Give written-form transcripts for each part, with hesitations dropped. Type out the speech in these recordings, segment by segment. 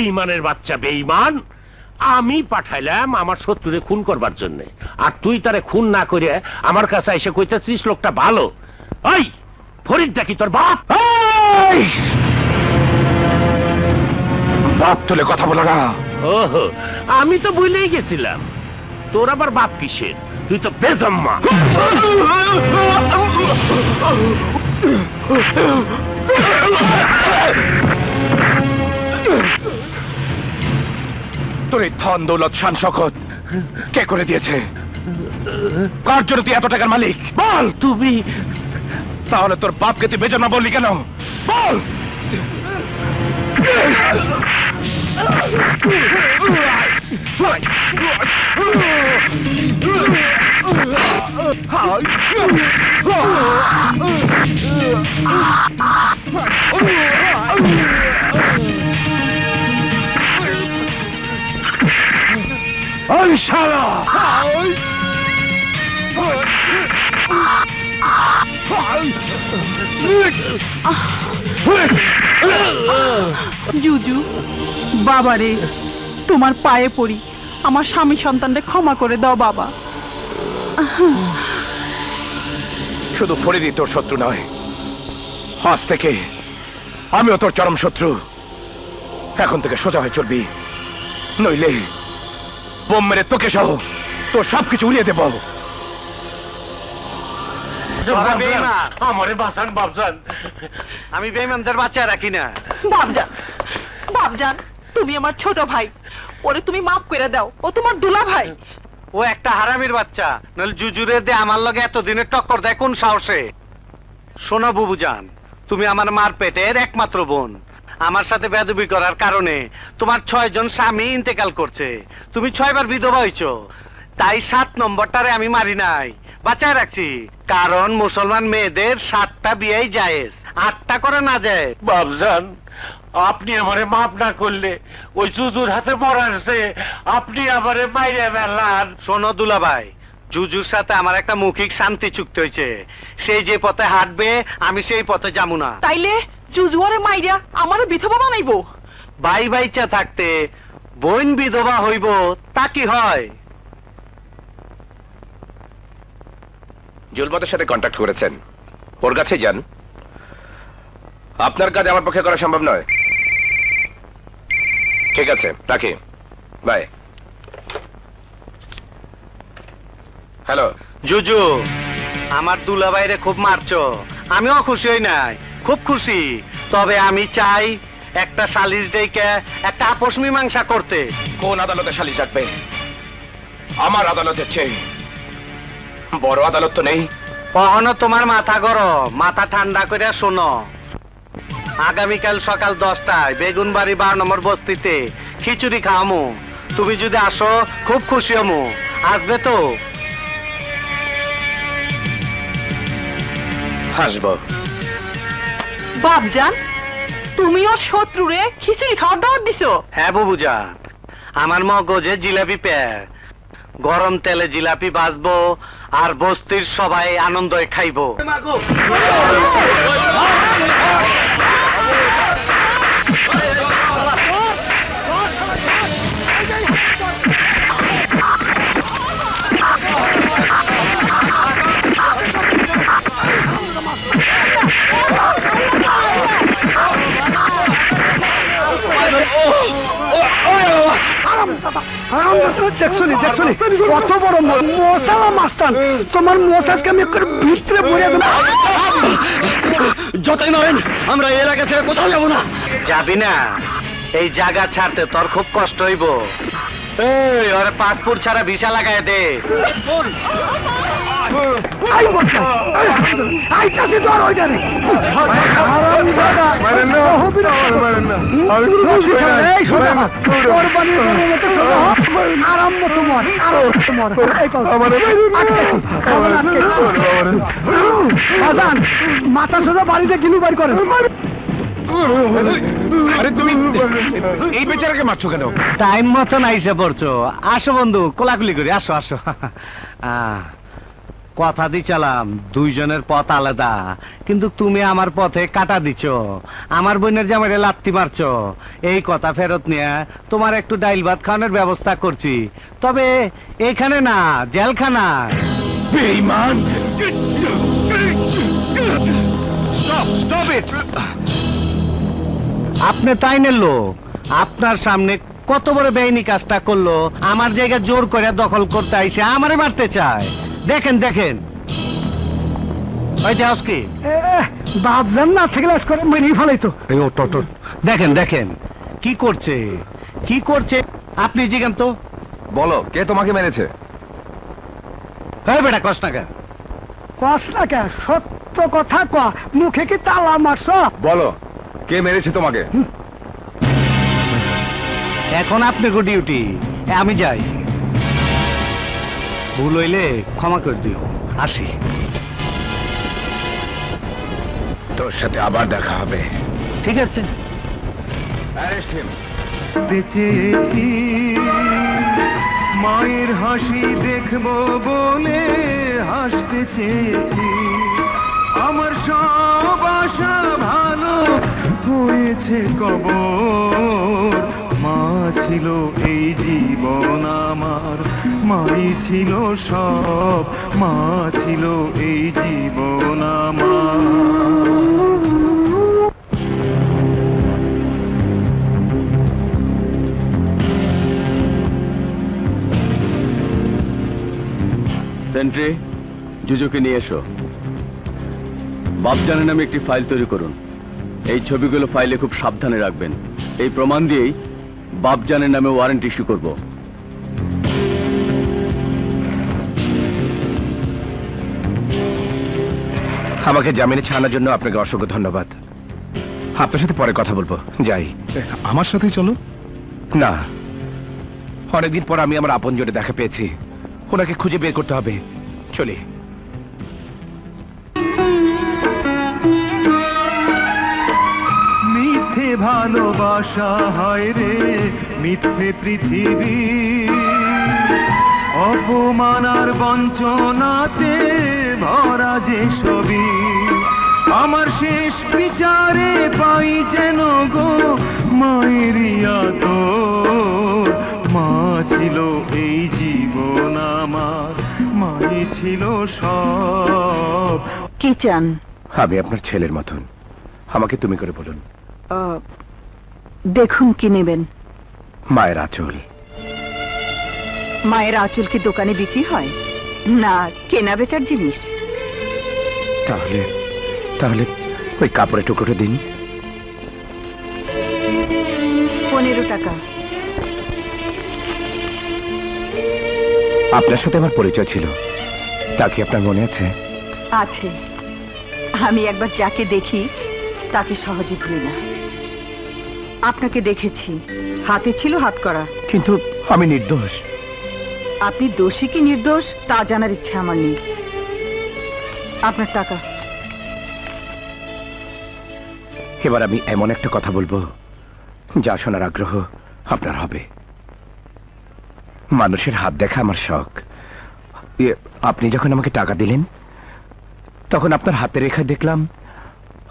বেঈমানের বাচ্চা বেঈমান। আমি পাঠাইলাম আমার শত্রুরে খুন করবার জন্য, আর তুই তারে খুন না করে আমার কাছে এসে কইতেছিস লোকটা ভালো। ওই ফরিদটা কি তোর বাপ? বাপ তুলে কথা বলো না। ওহো, আমি তো ভুলেই গেছিলাম, তোর আবার বাপ কিসের? তুই তো বেজম্মা। তোর এই ধন দৌলত শান শকত কে করে দিয়েছে? কার জন্য তুই এত টাকার মালিক? বল। তুমি তাহলে তোর বাপকে তুই বেজন্মা বললি কেন? বল। ওই শালা! জুজু বাবারে, তোমার পায়ে পড়ি, আমার স্বামী সন্তানকে ক্ষমা করে দাও বাবা। শুধু ফরিদই তোর শত্রু নয়, আজ থেকে আমিও তোর চরম শত্রু। এখন থেকে সোজা হয়ে চলবি, নইলে বোম মেরে তোকে সহ তোর সবকিছু উড়িয়ে দেব। আমারে বাঁচান বাপজান, আমি বেঈমানদের বাচ্চা রাখি না। বাপজান, বাপজান, তুমি আমার ছোট ভাই, ওরে তুমি মাফ করে দাও, ও তোমার দুলা ভাই। ও একটা হারামির বাচ্চা, নইলে জুজুরে দে আমার লগে এতদিনের টক্কর দেয় কোন সাহসে? শোনো বুবুজান, তুমি আমার মার পেটের একমাত্র বোন। আমার সাথে বেয়াদবি করার কারণে তোমার 6 জন স্বামী ইন্তেকাল করছে, তুমি 6 বার বিধবা হইছো। তাই 7 নম্বরটারে আমি মারি নাই, বাঁচায় রাখছি। কারণ মুসলমান মেয়েদের 7টা বিয়েই জায়েজ, 8টা করে না যায়। বাপজান, আপনি আমারে মাফ না করলে ওই জুজুর হাতে মরারছে, আপনি আমারে মাইরে ফেলান। শোনো দুলাভাই, জুজুর সাথে আমার একটা মৌখিক শান্তি চুক্তি হয়েছে, সেই যে পথে হাঁটবে আমি সেই পথে যাবো না। তাইলে জুজুয়ারে মাইরা আমারে বিধবা বানাইবো? ভাই ভাইচা থাকতে বোন বিধবা হইব তা কি হয়? জুলমতের সাথে কন্ট্যাক্ট করেছেন, ওর কাছে যান। আপনার কাজ আমার পক্ষে করা সম্ভব নয়। ঠিক আছে, রাখি, বাই। হ্যালো জুজু, আমার দুলাভাইরে খুব মারছো, আমিও খুশি হই নাই, খুব খুশি। তবে আমি চাই একটা সালিশ ডেকে একটা আপোষ মীমাংসা করতে। কোন আদালতে সালিশ ডাকবে? আমার আদালতের চেয়ে বড় আদালত তো নেই। কখনো তোমার মাথা গরম, মাথা ঠান্ডা করে শোনো। আগামীকাল সকাল 10টায় বেগুনবাড়ি 12 নম্বর বস্তিতে খিচুড়ি খাওয়ামু। তুমি যদি আসো খুব খুশি হমু। আসবে তো? হাসবো। বাপজান, তুমিও শত্রুরে খিচুড়ি খাওয়ার দাওয়াত দিছো? হ্যাঁ বুবুজা, আমার মগজে জিলাপি প্যার, গরম তেলে জিলাপি ভাজবো আর বস্তির সবাই আনন্দে খাইবো। কত বড় মশালা মাস্টার, তোমার মশাকে আমি ভিতরে ভরে দেবো। যতই নয়, আমরা এর আগে ছেড়ে কোথাও যাবো না। যাবি না? এই জায়গা ছাড়তে তোর খুব কষ্ট হইব। এই ওরে পাসপোর্ট ছাড়া ভিসা লাগায় দে। আরম্ভ তোমার মাথা সোজা বাড়িতে কিনু বাড়ি করে। আরে তুমি এই বেচারাকে মারছো কেন? টাইম মতন আইসে পড়ছো। আসো বন্ধু, কোলাকুলি করি, আসো আসো। কথা দিছিলাম দুইজনের পথ আলাদা, কিন্তু তুমি আমার পথে কাটা দিছ, আমার বোনের জামাইরে লাত্তি মারছ। এই কথা ফেরত নিয়ে তোমার একটু ডাইল ভাত খাওয়ানোর ব্যবস্থা করছি, তবে এখানে না, জেলখানায়। বেঈমান! Stop it! আপনি তাইনের লোক, আপনার সামনে কত বড় বেআইনি কাজটা করলো, আমার জায়গা জোর করে দখল করতে আইসে আমারে মারতে চায়। দেখেন দেখেন, ওই দেহস কি বাপজান না থাকলে আজ করে মেরেই ফেলাইতো। দেখেন দেখেন কি করছে, কি করছে। আপনি জিজ্ঞান তো, বলো, কে তোমাকে মেরেছে? হ্যাঁ বেটা কষ্টাকা, কস না কে, সত্য কথা ক, মুখে কি তালা মারছ? বলো, কে মেরেছে তোমাকে? এখন আপনাকে ডিউটি, আমি যাই। ভুল হইলে ক্ষমা করে দিও, আসি। তোর সাথে আবার দেখা হবে। ঠিক আছে। Arrest him. চেয়েছি মায়ের হাসি দেখবো বলে হাসতে চেয়েছি, আমার সব আশা ভালো হয়েছে কবর। মা ছিল এই জীবন আমার, মাই ছিল সব, মা ছিল এই জীবন আমার। সেন্ট্রি, জুজুকে নিয়ে এসো। বাপজানের নামে একটি ফাইল তৈরি করুন। এই ছবিগুলো ফাইলে খুব সাবধানে রাখবেন। এই প্রমাণ দিয়েই বাপজানের নামে ওয়ারেন্ট ইস্যু করব। আমাকে জামিনে ছাড়ানোর জন্য আপনাকে অসংখ্য ধন্যবাদ। আপনার সাথে পরে কথা বলবো, যাই। আমার সাথে চলো। না, অনেকদিন পর আমি আমার আপনজনে দেখা পেয়েছি, ওনাকে খুঁজে বের করতে হবে। চলি। মিথ্যে ভালোবাসা হয় রে, মিথ্যে পৃথিবী, অপমান আর বঞ্চনাতে ভরা যে ছবি। আমার শেষ বিচারে পাই যেন গো মায়েরই আদর। মা ছিল এই জীবন আমার, মাই ছিল সব। কি চান? আমি আপনার ছেলের মতন, আমাকে তুমি করে বলুন। দেখুন কি নেবেন। মায়ের আঁচল। মায়ের আঁচল কি দোকানে বিক্রি হয়, না কেনা বেচার জিনিস? তাহলে তাহলে ওই কাপড়ের টুকরোটা দিন। 15 টাকা। আপনার সাথে আমার পরিচয় ছিল, তা কি আপনার মনে আছে? আছে, আমি একবার যাকে দেখি তাকে সহজে ভুলি না। আপনাকে দেখেছি, হাতে ছিল হাত করা। কিন্তু আমি নির্দোষ। আপনি দোষী কি নির্দোষ তা জানার ইচ্ছা আমার নেই। আপনার টাকা। এবার আমি এমন একটা কথা বলবো যা শোনার আগ্রহ আপনার হবে। মানুষের হাত দেখা আমার শখ। আপনি যখন আমাকে টাকা দিলেন তখন আপনার হাতে রেখা দেখলাম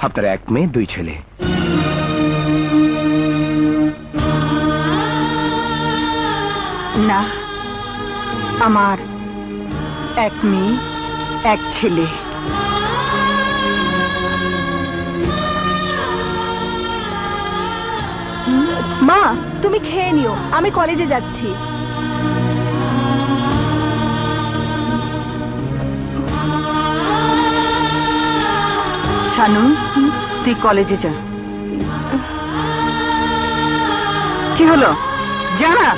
আপনার 1 মেয়ে 2 ছেলে। না, আমার 1 মেয়ে 1 ছেলে। মা, তুমি খেয়ে নিও, আমি কলেজে যাচ্ছি। শানু, তুই কলেজে যা। কি হলো, জানা?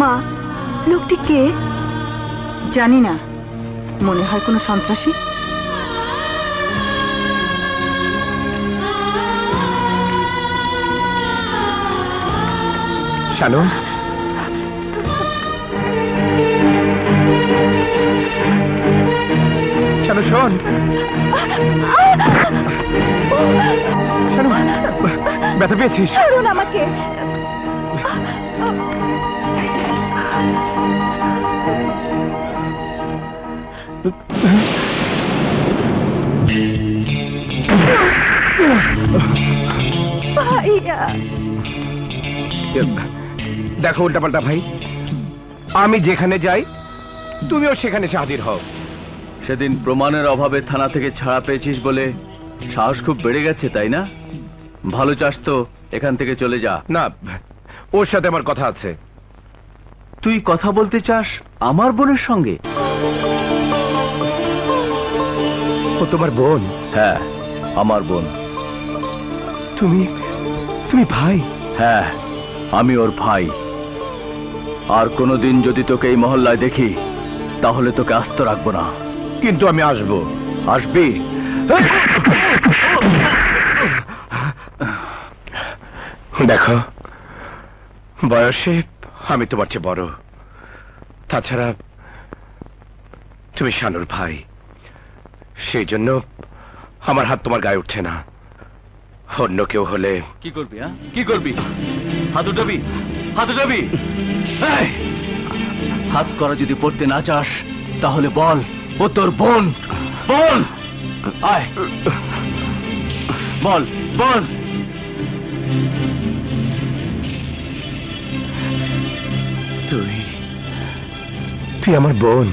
মা, লোকটি কে? জানি না, মনে হয় কোনো সন্ত্রাসী। শানু, শানু শোন। শানু, ব্যথা পেয়েছিস? ছাড়ুন আমাকে। ভাইয়া, দেখো উল্টাপাল্টা ভাই, আমি যেখানে যাই তুমিও সেখানে এসে হাজির হও। সেদিন প্রমাণের অভাবে থানা থেকে ছাড়া পেয়েছিস বলে সাহস খুব বেড়ে গেছে, তাই না? ভালো চাস তো এখান থেকে চলে যা। না, ওর সাথে আমার কথা আছে। তুই কথা বলতে চাস আমার বোনের সঙ্গে? ও তোমার বোন? হ্যাঁ, আমার বোন। তুমি তুমি ভাই? হ্যাঁ, আমি ওর ভাই। আর কোনোদিন যদি তোকে এই মহল্লায় দেখি তাহলে তোকে আস্ত রাখবো না। কিন্তু আমি আসবো। আসবি? দেখো, বয়সে আমি তোমার চেয়ে বড়। তাছাড়া তুমি শানুর ভাই, সেই জন্য আমার হাত তোমার গায়ে উঠছে না। অন্য কেউ হলে। কি করবি? হ্যাঁ, কি করবি? হাত উঠাবি? হাত উঠাবি? এই, হাত করা যদি পড়তে না চাস তাহলে বল, ও তোর বোন। বল, আয়, বল, বল। তুই আমার বোন?